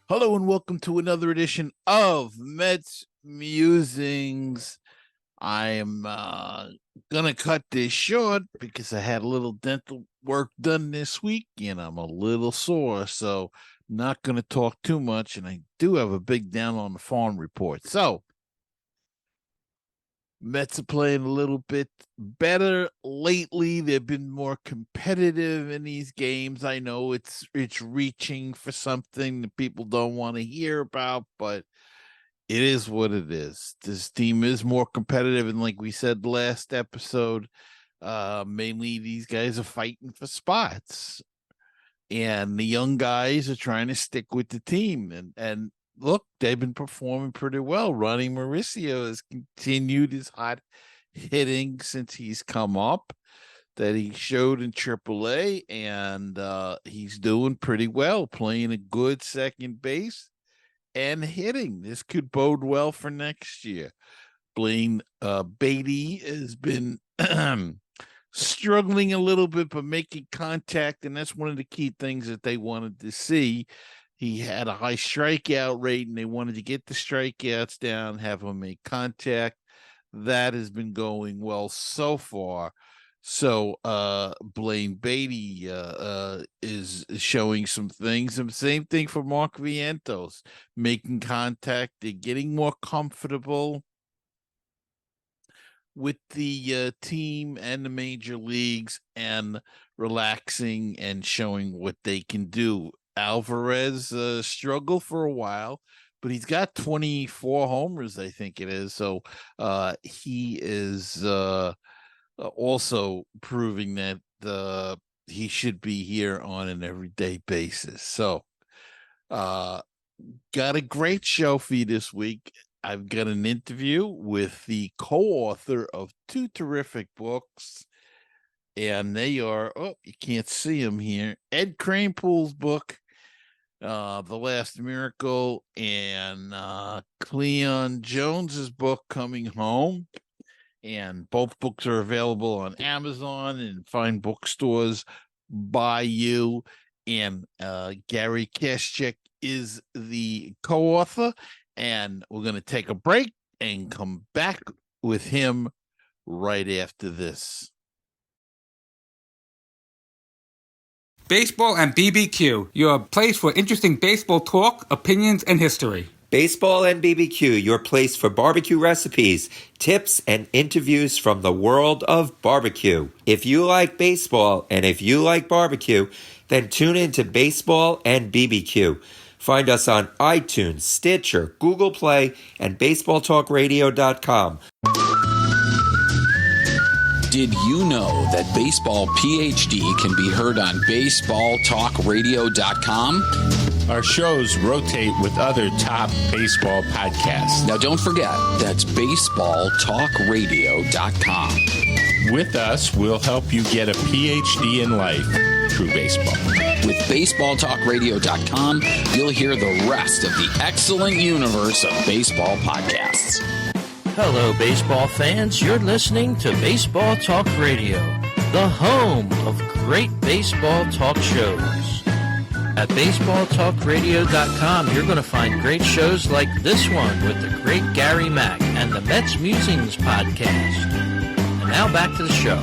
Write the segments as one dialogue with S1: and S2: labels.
S1: Hello and welcome to another edition of Mets Musings. I am gonna cut this short because I had a little dental work done this week and I'm a little sore, so not gonna talk too much. And I do have a big down on the farm report. So Mets are playing a little bit better lately. They've been more competitive in these games. I know it's reaching for something that people don't want to hear about, but it is what it is. This team is more competitive, and like we said last episode, mainly these guys are fighting for spots, and the young guys are trying to stick with the team. And look, they've been performing pretty well. Ronnie Mauricio has continued his hot hitting since he's come up that he showed in AAA, and he's doing pretty well, playing a good second base and hitting. This could bode well for next year. Blaine Beatty has been struggling a little bit, but making contact, and that's one of the key things that they wanted to see. He had a high strikeout rate, and they wanted to get the strikeouts down, have him make contact. That has been going well so far. So Blaine Beatty is showing some things. And same thing for Mark Vientos, making contact. They're getting more comfortable with the team and the major leagues and relaxing and showing what they can do. Alvarez struggled for a while, but he's got 24 homers, I think it is. So he is also proving that he should be here on an everyday basis. So got a great show for you this week. I've got an interview with the co-author of two terrific books, and they are, oh, you can't see them here, Ed Kranepool's book, The Last Miracle, and Cleon Jones's book, Coming Home. And both books are available on Amazon and fine bookstores by you. And Gary Kaschak is the co-author. And we're going to take a break and come back with him right after this.
S2: Baseball and BBQ, your place for interesting baseball talk, opinions, and history.
S3: Baseball and BBQ, your place for barbecue recipes, tips, and interviews from the world of barbecue. If you like baseball and if you like barbecue, then tune in to Baseball and BBQ. Find us on iTunes, Stitcher, Google Play, and BaseballTalkRadio.com.
S4: Did you know that Baseball PhD can be heard on BaseballTalkRadio.com?
S5: Our shows rotate with other top baseball podcasts.
S4: Now don't forget, that's BaseballTalkRadio.com.
S5: With us, we'll help you get a PhD in life through baseball.
S4: With BaseballTalkRadio.com, you'll hear the rest of the excellent universe of baseball podcasts.
S6: Hello, baseball fans. You're listening to Baseball Talk Radio, the home of great baseball talk shows. At BaseballTalkRadio.com, you're going to find great shows like this one with the great Gary Mack and the MetsMusings podcast. And now back to the show.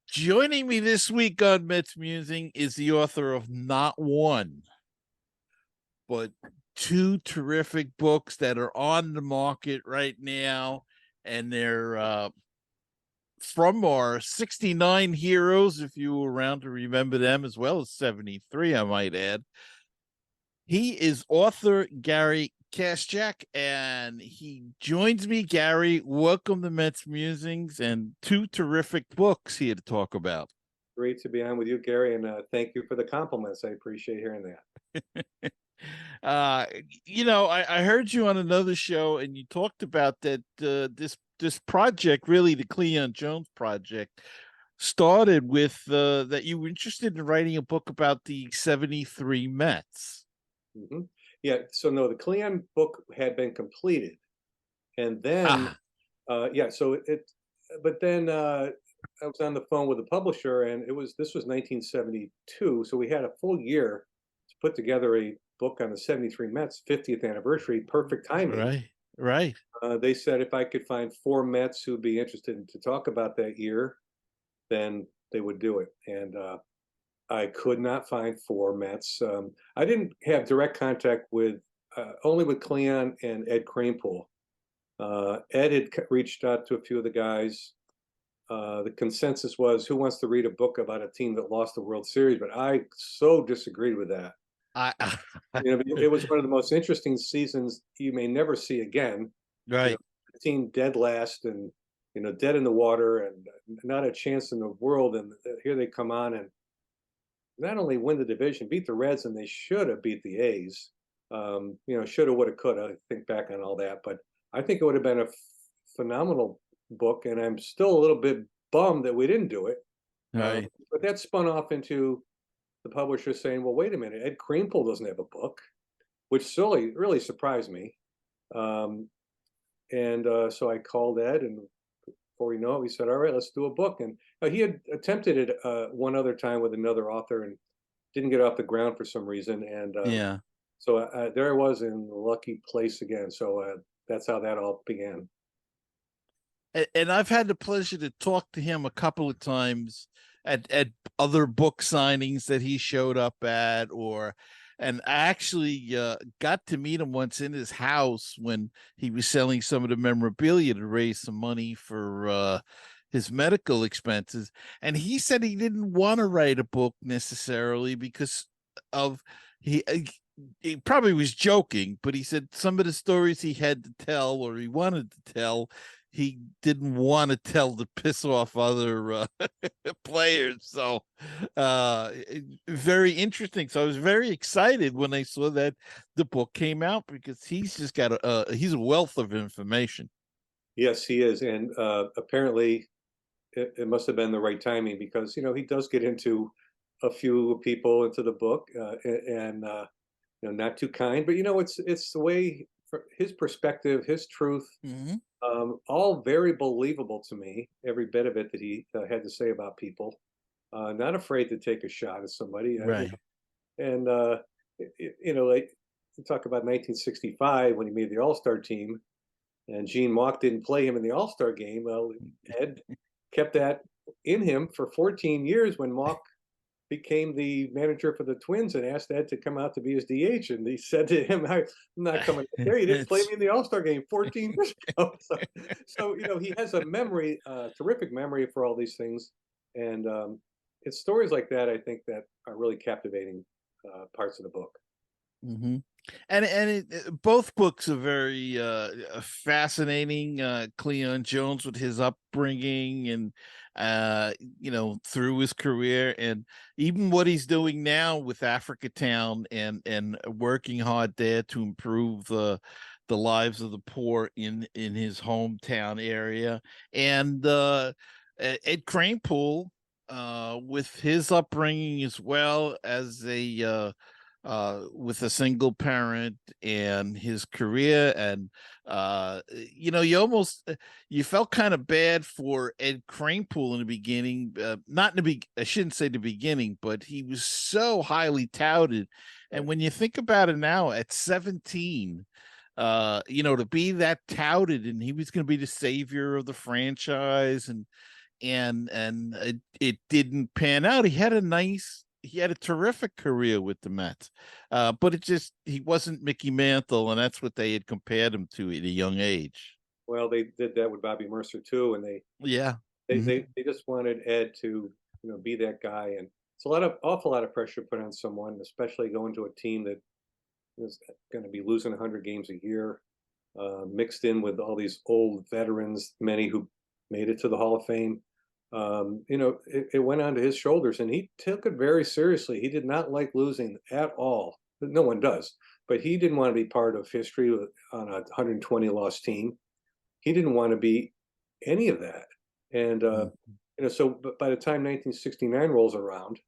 S1: Joining me this week on Mets Musing is the author of not one, but two terrific books that are on the market right now, and they're from our 69 heroes, if you were around to remember them, as well as 73, I might add. He is author Gary Kaschak, and he joins me. Gary, welcome to Mets Musings, and two terrific books here to talk about.
S7: Great to be on with you, Gary, and thank you for the compliments. I appreciate hearing that.
S1: I heard you on another show, and you talked about that this project, really the Cleon Jones project, started with that you were interested in writing a book about the 73 Mets.
S7: Mm-hmm. Yeah, so no, the Cleon book had been completed, and then but then I was on the phone with the publisher, and this was 1972, so we had a full year to put together a book on the 73 Mets 50th anniversary. Perfect timing.
S1: Right, right.
S7: They said if I could find 4 Mets who'd be interested to talk about that year, then they would do it. And I could not find 4 Mets. I didn't have direct contact with only with Cleon and Ed Kranepool. Ed had reached out to a few of the guys. The consensus was, who wants to read a book about a team that lost the World Series? But I so disagreed with that.
S1: I
S7: It was one of the most interesting seasons you may never see again.
S1: right.
S7: The team dead last, and dead in the water, and not a chance in the world. And here they come on and not only win the division, beat the Reds, and they should have beat the A's. Shoulda, woulda, coulda. I think back on all that, but I think it would have been a phenomenal book, and I'm still a little bit bummed that we didn't do it.
S1: Right.
S7: But that spun off into the publisher saying, "Well, wait a minute, Ed Kranepool doesn't have a book," which really surprised me. So I called Ed, and before we know it, we said, "All right, let's do a book." And he had attempted it one other time with another author and didn't get off the ground for some reason. And
S1: Yeah.
S7: so there I was in the lucky place again. So that's how that all began.
S1: And I've had the pleasure to talk to him a couple of times at other book signings that he showed up at, and I actually got to meet him once in his house when he was selling some of the memorabilia to raise some money for his medical expenses. And he said he didn't want to write a book necessarily because of he probably was joking, but he said some of the stories he had to tell or he wanted to tell, he didn't want to tell to piss off other players. So very interesting. So I was very excited when I saw that the book came out, because he's just got he's a wealth of information.
S7: Yes, he is. And apparently it must have been the right timing, because he does get into a few people into the book, and not too kind, but it's the way, his perspective, his truth, all very believable to me, every bit of it that he had to say about people. Not afraid to take a shot at somebody.
S1: Right.
S7: And like, talk about 1965 when he made the All-Star team, and Gene Mauch didn't play him in the All-Star game. Well, Ed kept that in him for 14 years when Mauch became the manager for the Twins and asked Ed to come out to be his DH. And he said to him, "I'm not coming there. You didn't play me in the All-Star game 14 years ago." So he has a memory, terrific memory for all these things. And it's stories like that, I think, that are really captivating parts of the book.
S1: Mm-hmm. And both books are very fascinating. Cleon Jones with his upbringing and through his career, and even what he's doing now with Africa Town and working hard there to improve the lives of the poor in his hometown area. And Ed Kranepool with his upbringing as well, as a with a single parent, and his career. And you felt kind of bad for Ed Kranepool in the beginning, not in the I shouldn't say the beginning, but he was so highly touted. And when you think about it now, at 17, to be that touted, and he was going to be the savior of the franchise, and it didn't pan out. He had a terrific career with the Mets, but he wasn't Mickey Mantle, and that's what they had compared him to at a young age.
S7: Well, they did that with Bobby Mercer too, and they just wanted Ed to be that guy. And it's awful lot of pressure put on someone, especially going to a team that is going to be losing 100 games a year, mixed in with all these old veterans, many who made it to the Hall of Fame. It went onto his shoulders, and he took it very seriously. He did not like losing at all. No one does, but he didn't want to be part of history on a 120 loss team. He didn't want to be any of that. And so by the time 1969 rolls around,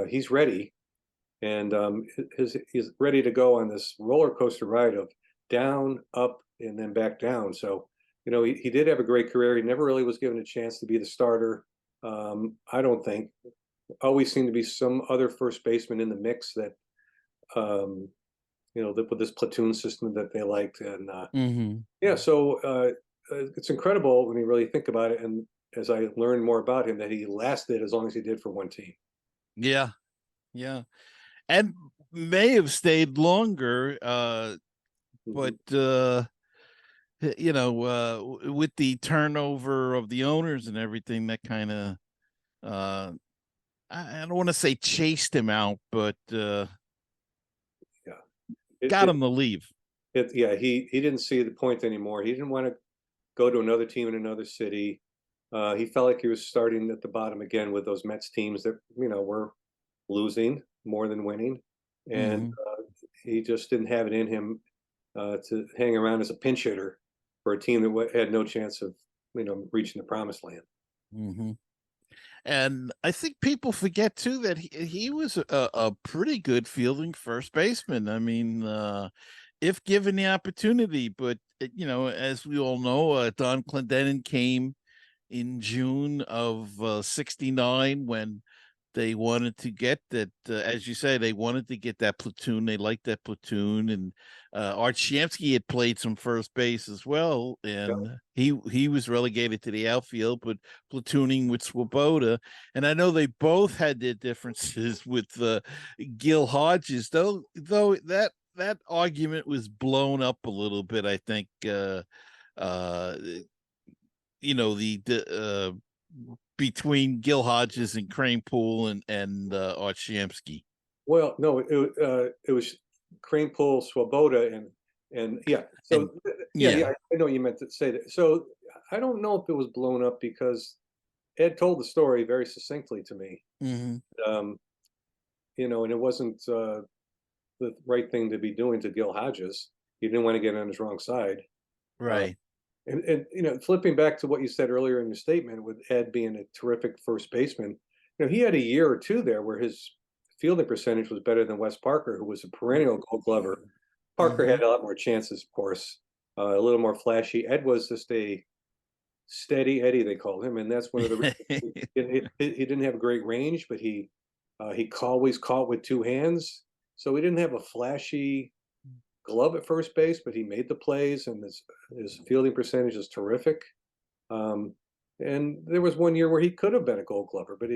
S7: he's ready, and he's ready to go on this roller coaster ride of down, up, and then back down. So he did have a great career. He never really was given a chance to be the starter. I don't think. Always seemed to be some other first baseman in the mix that, with this platoon system that they liked. And yeah, so it's incredible when you really think about it. And as I learned more about him, that he lasted as long as he did for one team.
S1: Yeah, yeah, and may have stayed longer, but with the turnover of the owners and everything, that kind of I don't want to say chased him out, but got him to leave.
S7: He didn't see the point anymore. He didn't want to go to another team in another city. He felt like he was starting at the bottom again with those Mets teams that were losing more than winning, and he just didn't have it in him to hang around as a pinch hitter for a team that had no chance of reaching the promised land.
S1: And I think people forget too that he was a pretty good fielding first baseman. I mean, if given the opportunity, but as we all know, Don Clendenin came in June of '69 when they wanted to get that, as you say, they wanted to get that platoon. They liked that platoon, and Art Shamsky had played some first base as well, and he was relegated to the outfield, but platooning with Swoboda. And I know they both had their differences with Gil Hodges, though that argument was blown up a little bit. I think between Gil Hodges and Kranepool and Art Shamsky.
S7: Well, no, it was Kranepool, Swoboda, and yeah. So I know you meant to say that. So I don't know if it was blown up because Ed told the story very succinctly to me. And it wasn't the right thing to be doing to Gil Hodges. He didn't want to get on his wrong side,
S1: right?
S7: And flipping back to what you said earlier in your statement, with Ed being a terrific first baseman, he had a year or two there where his fielding percentage was better than Wes Parker, who was a perennial Gold Glover. Parker had a lot more chances, of course, a little more flashy. Ed was just a steady Eddie, they called him, and that's one of the reasons. He didn't have great range, but he always caught with two hands, so he didn't have a flashy glove at first base, but he made the plays, and his fielding percentage is terrific. And there was one year where he could have been a Gold Glover, but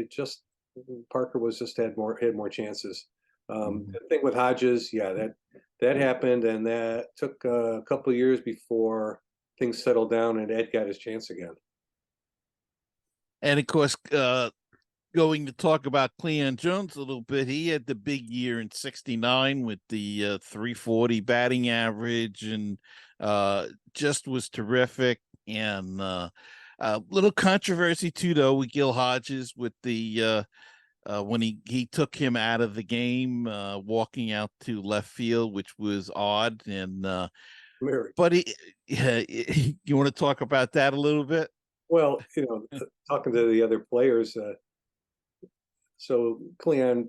S7: Parker had more chances. The thing with Hodges, that happened, and that took a couple of years before things settled down and Ed got his chance again.
S1: And of course, going to talk about Cleon Jones a little bit, he had the big year in '69 with the 340 batting average, and just was terrific. And a little controversy too, though, with Gil Hodges with the when he took him out of the game, walking out to left field, which was odd. And but you want to talk about that a little bit?
S7: Well, talking to the other players, so Cleon,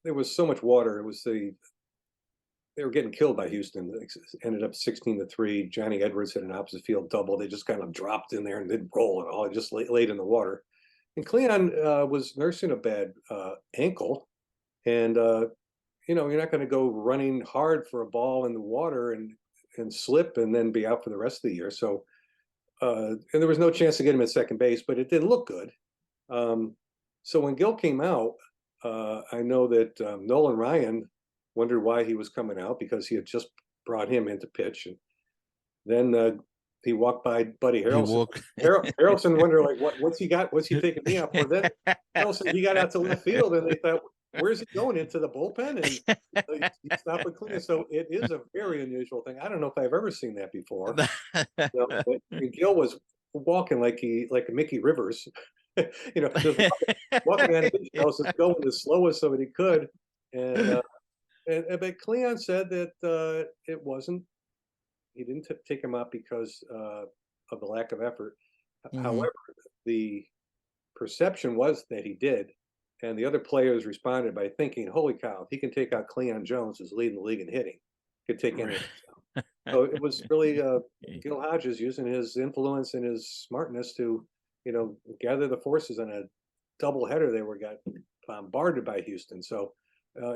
S7: there was so much water. They were getting killed by Houston. It ended up 16-3. Johnny Edwards hit an opposite field double. They just kind of dropped in there and didn't roll at all. It just laid in the water. And Cleon was nursing a bad ankle, and you're not going to go running hard for a ball in the water and slip and then be out for the rest of the year. So, and there was no chance to get him at second base, but it didn't look good. So when Gil came out, I know that Nolan Ryan wondered why he was coming out, because he had just brought him into pitch. And then he walked by Buddy Harrelson. Harrelson wondered, like, what's he got? What's he taking me out for? Then Harrelson, he got out to left field, and they thought, where's he going, into the bullpen? And he stopped with Cleon. So it is a very unusual thing. I don't know if I've ever seen that before. But Gil was walking like Mickey Rivers. Just walking out of his house, going the slowest of it he could. But Cleon said that it wasn't. He didn't take him out because of the lack of effort. However, the perception was that he did, and the other players responded by thinking, "Holy cow, he can take out Cleon Jones, who's leading the league in hitting. Could take anyone." So it was really Gil Hodges using his influence and his smartness to gather the forces on a doubleheader. They got bombarded by Houston. So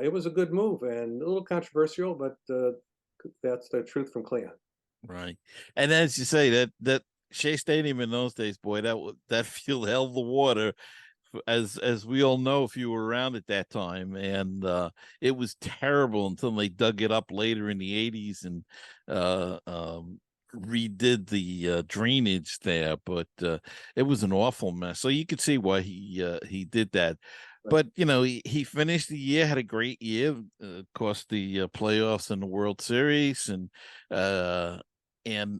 S7: it was a good move and a little controversial, but that's the truth from Cleon.
S1: Right. And as you say, that Shea Stadium in those days, boy, that field held the water, as we all know if you were around at that time. And it was terrible until they dug it up later in the 80s and redid the drainage there. But it was an awful mess. So you could see why he did that. But he finished the year, had a great year, of course, the playoffs and the World Series, and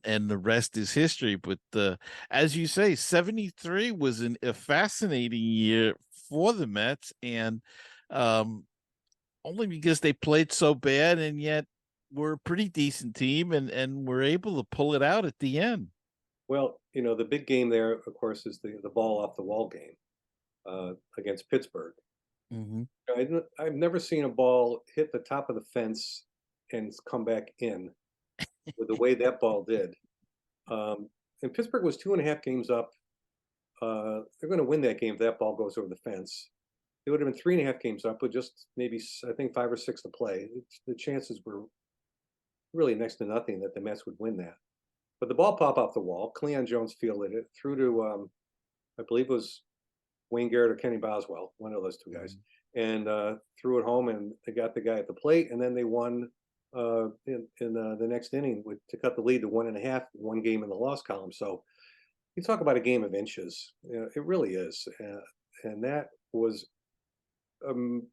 S1: the rest is history. But as you say, 73 was a fascinating year for the Mets, and only because they played so bad, and yet were a pretty decent team, and were able to pull it out at the end.
S7: Well, the big game there, of course, is the ball off the wall game against Pittsburgh.
S1: Mm-hmm.
S7: I've never seen a ball hit the top of the fence and come back in with the way that ball did. And Pittsburgh was 2.5 games up. They're going to win that game if that ball goes over the fence. It would have been 3.5 games up with just maybe, I think, 5 or 6 to play. The chances were really next to nothing that the Mets would win that. But the ball popped off the wall. Cleon Jones fielded it through to, I believe it was Wayne Garrett or Kenny Boswell, one of those two guys, and threw it home, and they got the guy at the plate, and then they won in the next inning to cut the lead to 1.5, one game in the loss column. So you talk about a game of inches. It really is. And that was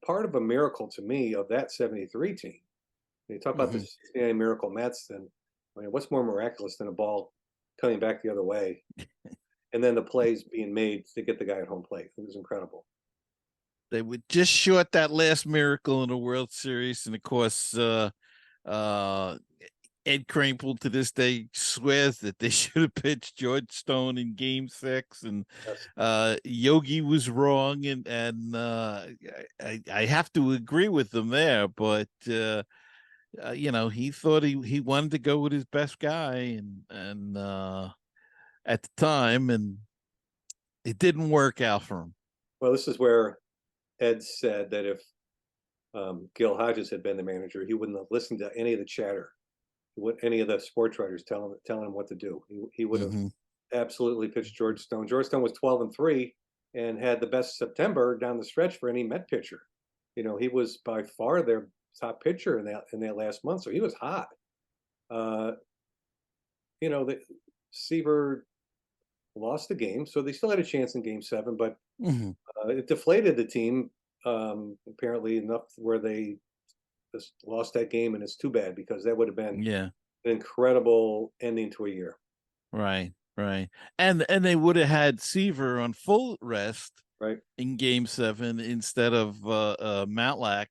S7: part of a miracle to me of that 73 team. You talk about the 69 Miracle Mets, and what's more miraculous than a ball coming back the other way and then the plays being made to get the guy at home plate? It was incredible.
S1: They were just short that last miracle in the World Series, and of course, Ed Kranepool to this day swears that they should have pitched George Stone in Game 6, and Yogi was wrong, and I have to agree with them there. But he thought he wanted to go with his best guy, and at the time, and it didn't work out for him.
S7: Well, this is where Ed said that if Gil Hodges had been the manager, he wouldn't have listened to any of the chatter, what any of the sports writers telling him what to do. He would have absolutely pitched George Stone. George Stone was 12-3 and had the best September down the stretch for any Met pitcher. He was by far their top pitcher in that last month, so he was hot. Seaver lost the game, so they still had a chance in Game 7, but it deflated the team apparently enough where they just lost that game, and it's too bad because that would have been an incredible ending to a year.
S1: Right. And they would have had Seaver on full rest in Game 7 instead of Matlack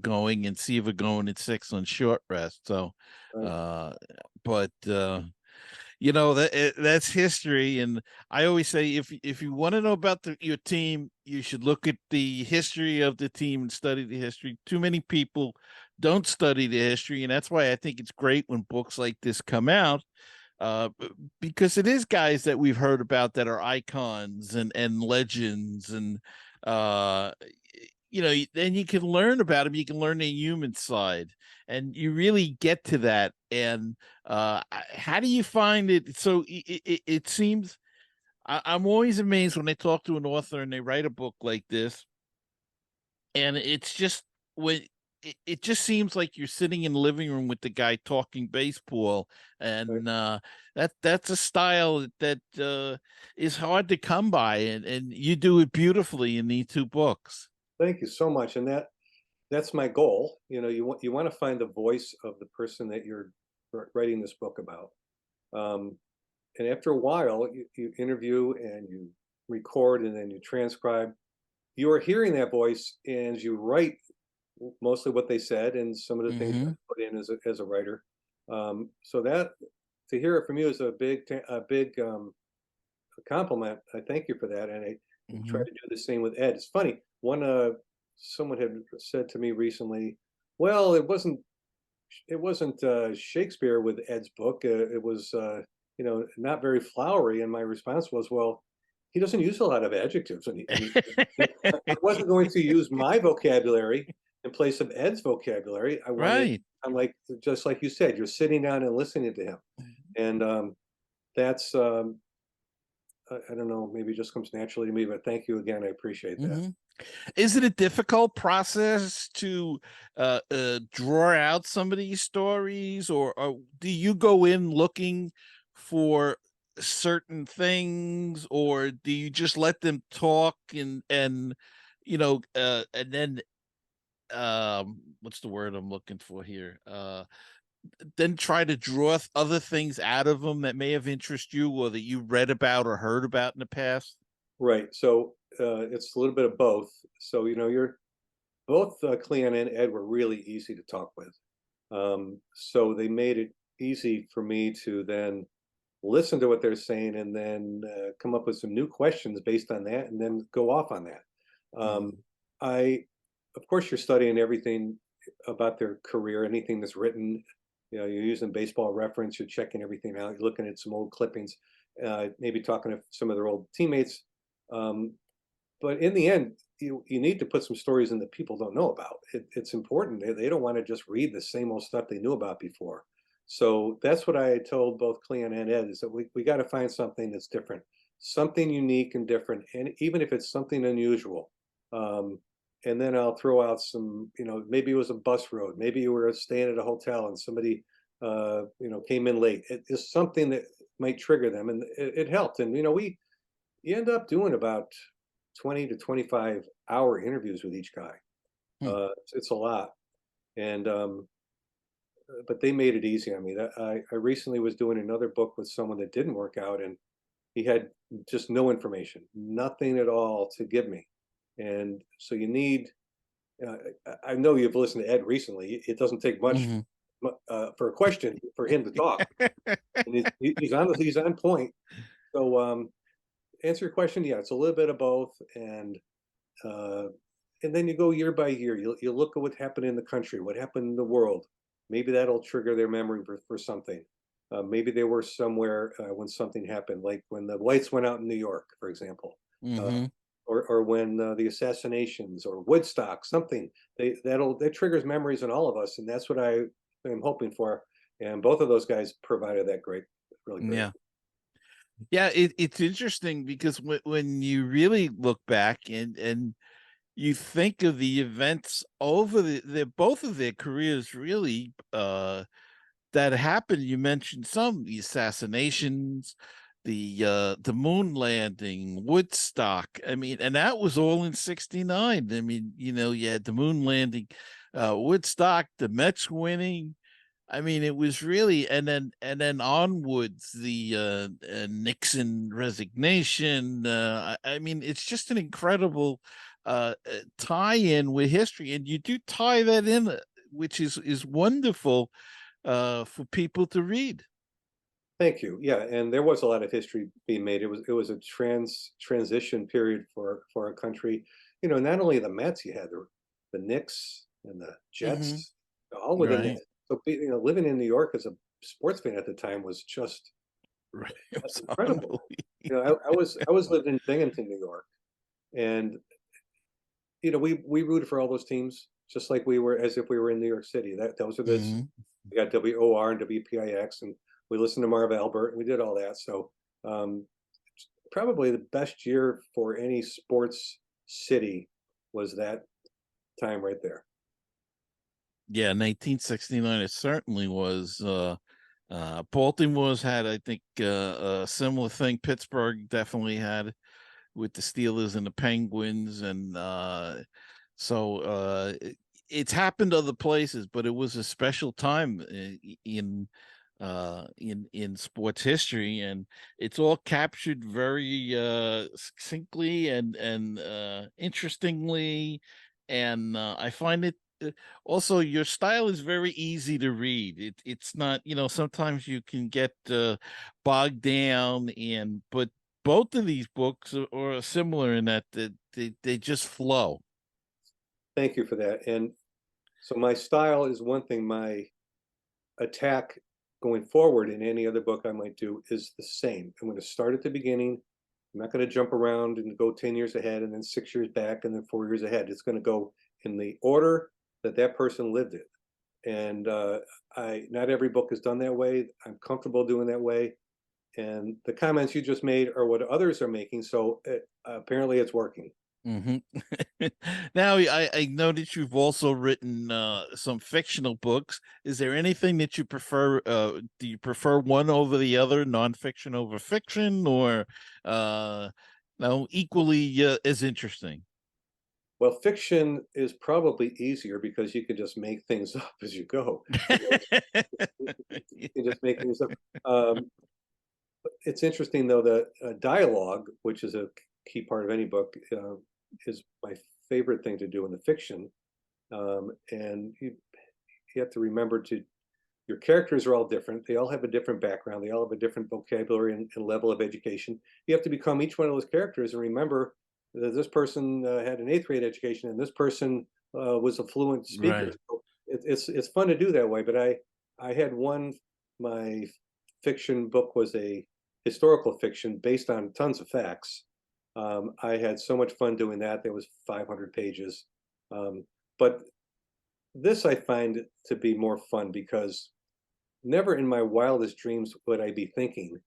S1: going and Seaver going at 6 on short rest. So, that's history. And I always say, if you want to know about your team, you should look at the history of the team and study the history. Too many people don't study the history, and that's why I think it's great when books like this come out, because it is guys that we've heard about that are icons and legends, and then you can learn about them. You can learn the human side, and you really get to that. And how do you find it? So it seems I'm always amazed when they talk to an author and they write a book like this, and it's just it just seems like you're sitting in the living room with the guy talking baseball, and that's a style that is hard to come by, and you do it beautifully in these 2 books.
S7: Thank you so much, and that's my goal. You want to find the voice of the person that you're writing this book about, and after a while, you interview and you record and then you transcribe. You are hearing that voice, and you write mostly what they said and some of the things I put in as a writer. So that to hear it from you is a big compliment. I thank you for that, and I try to do the same with Ed. It's funny. Someone had said to me recently, well, it wasn't Shakespeare with Ed's book. It was not very flowery. And my response was, well, he doesn't use a lot of adjectives, and I wasn't going to use my vocabulary in place of Ed's vocabulary. I'm like, just like you said, you're sitting down and listening to him, and that's I don't know, maybe it just comes naturally to me. But thank you again, I appreciate that.
S1: Is it a difficult process to draw out some of these stories, or do you go in looking for certain things, or do you just let them talk and and then what's the word I'm looking for here? Then try to draw other things out of them that may have interested you or that you read about or heard about in the past?
S7: Right. So it's a little bit of both. So you're both Cleon and Ed were really easy to talk with. So they made it easy for me to then listen to what they're saying and then come up with some new questions based on that and then go off on that. Of course, you're studying everything about their career, anything that's written. You're using Baseball Reference, you're checking everything out, you're looking at some old clippings, maybe talking to some of their old teammates. But in the end, you need to put some stories in that people don't know about. It's important. They don't want to just read the same old stuff they knew about before. So that's what I told both Cleon and Ed, is that we got to find something that's different, something unique and different, and even if it's something unusual. And then I'll throw out some, maybe it was a bus road, maybe you were staying at a hotel and somebody, came in late. It is something that might trigger them, and it helped. And you end up doing about 20 to 25-hour interviews with each guy. It's a lot, and but they made it easy on me. I recently was doing another book with someone that didn't work out, and he had just no information, nothing at all to give me. And so you need, I know you've listened to Ed recently. It doesn't take much for a question for him to talk. And he's on point. So answer your question. Yeah, it's a little bit of both. And then you go year by year. You look at what happened in the country, what happened in the world. Maybe that'll trigger their memory for something. Maybe they were somewhere when something happened, like when the lights went out in New York, for example. Or when the assassinations or Woodstock, something that triggers memories in all of us, and that's what I am hoping for. And both of those guys provided that really great.
S1: Yeah, it's interesting because when you really look back and you think of the events over both of their careers, really that happened. You mentioned the assassinations, the moon landing, Woodstock. I mean, and that was all in '69. I mean, you had the moon landing, Woodstock, the Mets winning. I mean, it was really, and then onwards, the Nixon resignation. I mean, it's just an incredible tie-in with history, and you do tie that in, which is wonderful for people to read.
S7: Thank you. Yeah, and there was a lot of history being made. It was a transition period for our country. Not only the Mets, you had the Knicks and the Jets, all within
S1: Right.
S7: that. So living in New York as a sports fan at the time was just incredible. I was living in Binghamton, New York, and we rooted for all those teams just like we were, as if we were in New York City. Those are we got WOR and WPIX, and we listened to Marv Albert, and we did all that. So probably the best year for any sports city was that time right there.
S1: Yeah, 1969, it certainly was. Baltimore's had, I think, a similar thing. Pittsburgh definitely had with the Steelers and the Penguins, and so it's happened other places, but it was a special time in sports history, and it's all captured very succinctly and interestingly, and I find it. Also, your style is very easy to read. It's not, sometimes you can get bogged down, but both of these books are similar in that they just flow.
S7: Thank you for that. And so my style is one thing. My attack going forward in any other book I might do is the same. I'm going to start at the beginning, I'm not going to jump around and go 10 years ahead and then 6 years back and then 4 years ahead. It's going to go in the order that person lived it. And not every book is done that way. I'm comfortable doing that way. And the comments you just made are what others are making. So apparently it's working.
S1: Mm-hmm. Now, I noticed you've also written some fictional books. Is there anything that you prefer? Do you prefer one over the other, nonfiction over fiction, or no, equally as interesting?
S7: Well, fiction is probably easier because you can just make things up as you go. You can just make things up. It's interesting, though, the dialogue, which is a key part of any book, is my favorite thing to do in the fiction. And you have to remember your characters are all different. They all have a different background. They all have a different vocabulary and level of education. You have to become each one of those characters and remember that this person had an 8th grade education and this person was a fluent speaker.
S1: Right.
S7: So it's fun to do that way. But I had my fiction book was a historical fiction based on tons of facts. I had so much fun doing that. There was 500 pages. But this I find to be more fun because never in my wildest dreams would I be thinking,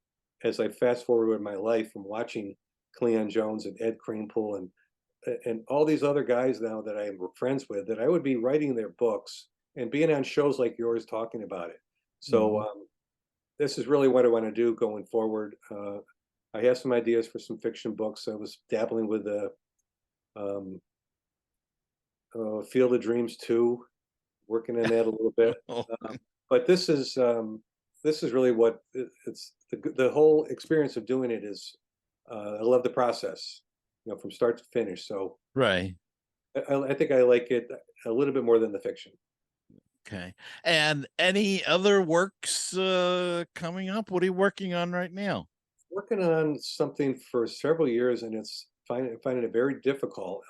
S7: as I fast forward in my life from watching Cleon Jones and Ed Kranepool and all these other guys now that I am friends with, that I would be writing their books and being on shows like yours talking about it. So this is really what I want to do going forward. I have some ideas for some fiction books. I was dabbling with the Field of Dreams 2, working on that a little bit. But this is really what it's the whole experience of doing it is. I love the process, from start to finish. So
S1: Right.
S7: I think I like it a little bit more than the fiction.
S1: Okay. And any other works coming up? What are you working on right now?
S7: Working on something for several years, and it's finding it very difficult.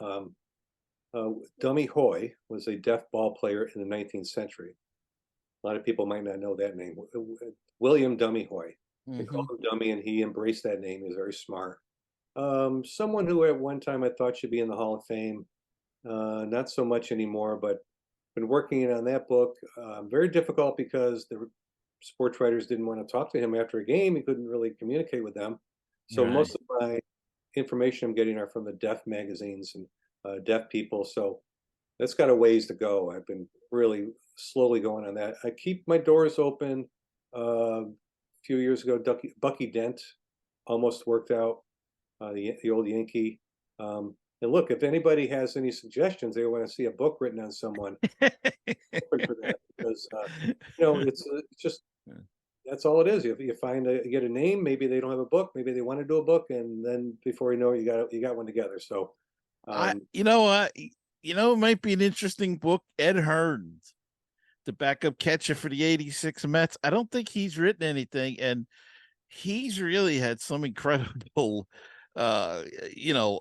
S7: Dummy Hoy was a deaf ball player in the 19th century. A lot of people might not know that name. William Dummy Hoy. They called him Dummy, and he embraced that name. He was very smart. Someone who at one time I thought should be in the Hall of Fame. Not so much anymore, but been working on that book. Very difficult because the sports writers didn't want to talk to him after a game. He couldn't really communicate with them. So most of my information I'm getting are from the deaf magazines and deaf people. So that's got a ways to go. I've been really slowly going on that. I keep my doors open. A few years ago, Bucky Dent almost worked out, the old Yankee. And look, if anybody has any suggestions, they want to see a book written on someone, open for that because it's just that's all it is. If you get a name, maybe they don't have a book, maybe they want to do a book, and then before you know it, you got one together. So,
S1: it might be an interesting book. Ed Hearns, the backup catcher for the '86 Mets. I don't think he's written anything, and he's really had some incredible a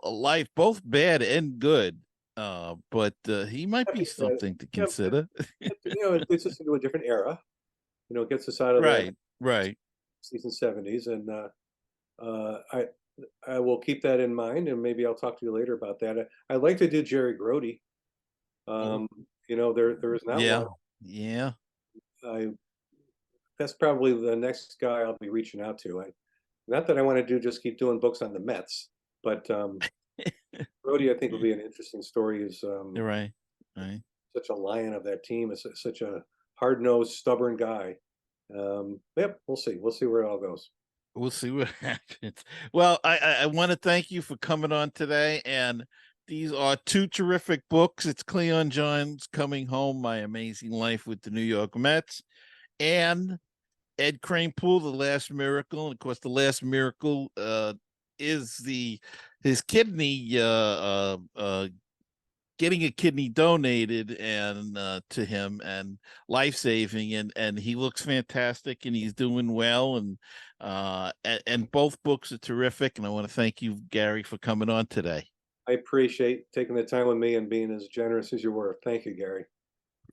S1: life, both bad and good. But he might be something to consider.
S7: It gets us into a different era. It gets us out of
S1: right,
S7: the
S1: right.
S7: 60s and 70s, and I will keep that in mind, and maybe I'll talk to you later about that. I'd like to do Jerry Grody. There is not one.
S1: Yeah.
S7: That's probably the next guy I'll be reaching out to. Not that I want to keep doing books on the Mets, but Brody, I think, will be an interesting story. He's
S1: You're right.
S7: Such a lion of that team. Is such a hard-nosed, stubborn guy. Yep, we'll see. We'll see where it all goes.
S1: We'll see what happens. Well, I want to thank you for coming on today. And these are two terrific books. It's Cleon Jones, Coming Home, My Amazing Life with the New York Mets, and Ed Kranepool, The Last Miracle. And of course, the last miracle is his kidney getting a kidney donated and to him and life-saving, and he looks fantastic and he's doing well, and both books are terrific. And I want to thank you, Gary, for coming on today.
S7: I appreciate taking the time with me and being as generous as you were. Thank you, Gary.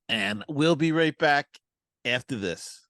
S1: And we'll be right back after this.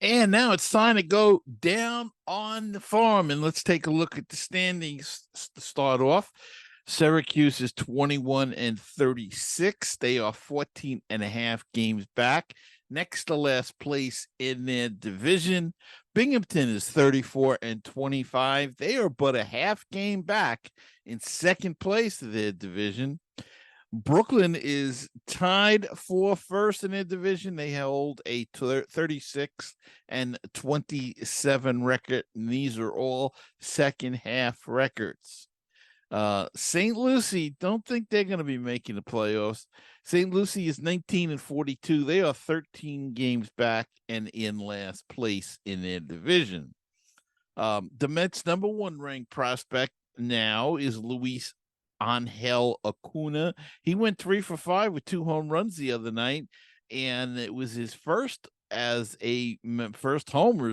S1: And now it's time to go down on the farm, and let's take a look at the standings to start off. Syracuse is 21-36. They are 14 and a half games back. Next to last place in their division. Binghamton is 34-25. They are but a half game back in second place of their division. Brooklyn is tied for first in their division. They hold a 36-27 record, and these are all second half records. St. Lucie, don't think they're going to be making the playoffs. St. Lucie is 19-42. They are 13 games back and in last place in their division. The Mets' number one ranked prospect now is Luis Angel Acuna. He went 3 for 5 with 2 home runs the other night, and it was his first homers,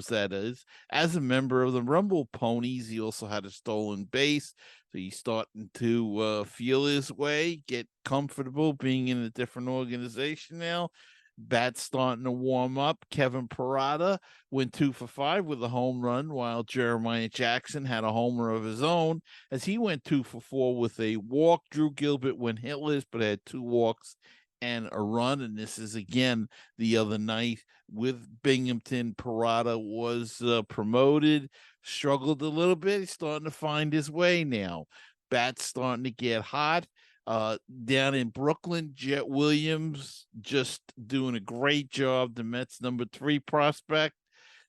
S1: that is, as a member of the Rumble Ponies. He also had a stolen base, so he's starting to feel his way, get comfortable being in a different organization now. Bat's starting to warm up. Kevin Parada went 2 for 5 with a home run, while Jeremiah Jackson had a homer of his own as he went 2 for 4 with a walk. Drew Gilbert went hitless but had 2 walks and a run. And this is again the other night with Binghamton. Parada was promoted, struggled a little bit. He's starting to find his way now. Bat's starting to get hot. Down in Brooklyn, Jet Williams just doing a great job. The Mets' number 3 prospect.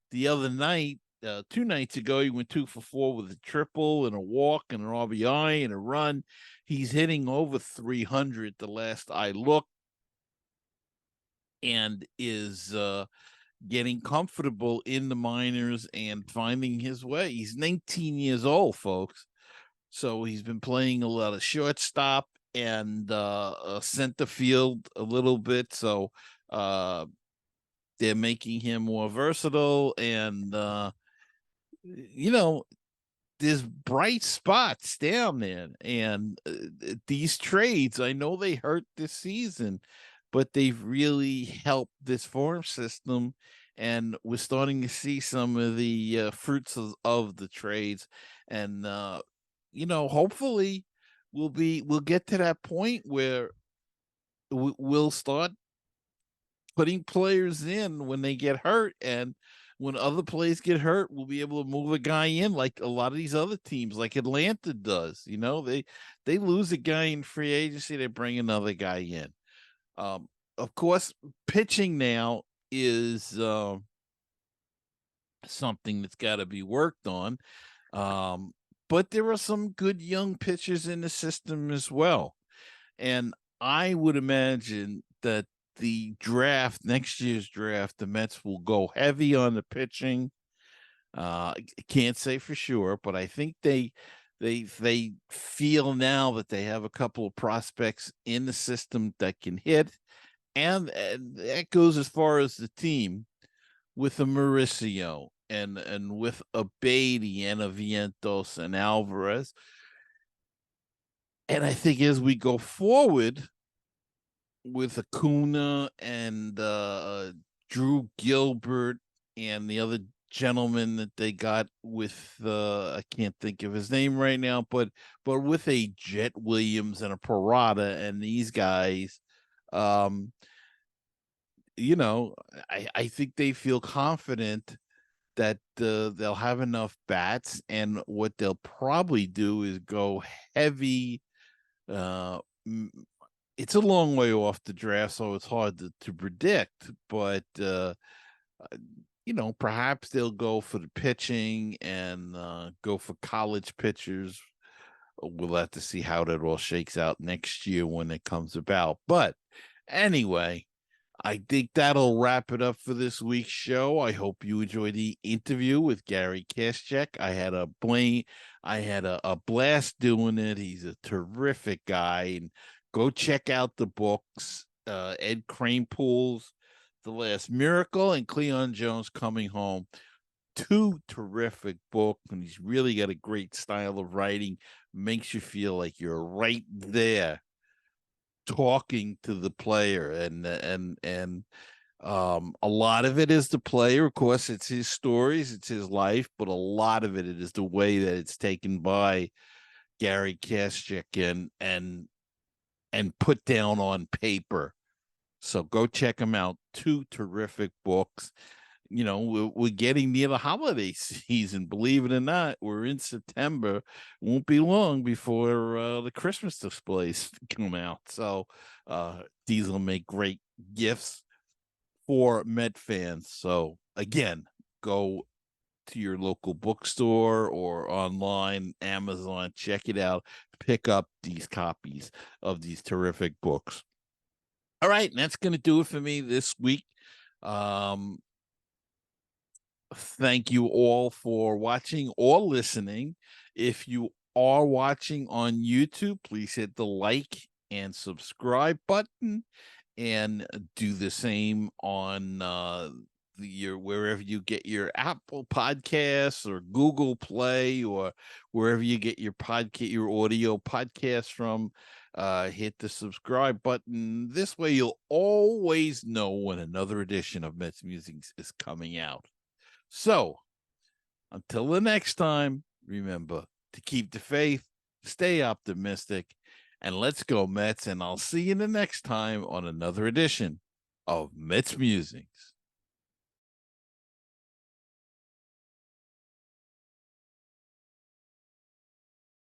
S1: The other night, 2 nights ago, he went 2 for 4 with a triple and a walk and an RBI and a run. He's hitting over 300 the last I looked, and is getting comfortable in the minors and finding his way. He's 19 years old, folks. So he's been playing a lot of shortstop and center field a little bit. So they're making him more versatile. And, there's bright spots down there. And these trades, I know they hurt this season, but they've really helped this farm system. And we're starting to see some of the fruits of the trades. And, hopefully we'll get to that point where we'll start putting players in when they get hurt, and when other players get hurt, we'll be able to move a guy in like a lot of these other teams, like Atlanta does. They lose a guy in free agency, they bring another guy in. Of course, pitching now is something that's got to be worked on. But there are some good young pitchers in the system as well. And I would imagine that the draft, next year's draft, the Mets will go heavy on the pitching. Can't say for sure, but I think they feel now that they have a couple of prospects in the system that can hit. And that goes as far as the team with a Mauricio and with a Beatty and a Vientos and Alvarez. And I think as we go forward with Acuna and Drew Gilbert and the other gentleman that they got with I can't think of his name right now, but with a Jet Williams and a Parada and these guys, I think they feel confident that they'll have enough bats, and what they'll probably do is go heavy. It's a long way off the draft, so it's hard to predict, but perhaps they'll go for the pitching and go for college pitchers. We'll have to see how that all shakes out next year when it comes about. But anyway, I think that'll wrap it up for this week's show. I hope you enjoyed the interview with Gary Kaschak. I had a blast doing it. He's a terrific guy. And go check out the books. Ed Kranepool's The Last Miracle and Cleon Jones Coming Home. 2 terrific books, and he's really got a great style of writing. Makes you feel like you're right there talking to the player, and A lot of it is the player, of course. It's his stories, it's his life, but a lot of it is the way that it's taken by Gary Kaschak and put down on paper. So go check them out. 2 terrific books. You know, we're getting near the holiday season. Believe it or not, we're in September. Won't be long before the Christmas displays come out. So these will make great gifts for Met fans. So again, go to your local bookstore or online, Amazon, check it out, pick up these copies of these terrific books. All right, and that's going to do it for me this week. Thank you all for watching or listening. If you are watching on YouTube, please hit the like and subscribe button, and do the same on your wherever you get your Apple Podcasts or Google Play or wherever you get your audio podcast from. Hit the subscribe button. This way you'll always know when another edition of MetsMusings is coming out. So until the next time, remember to keep the faith, stay optimistic, and let's go Mets. And I'll see you the next time on another edition of MetsMusings.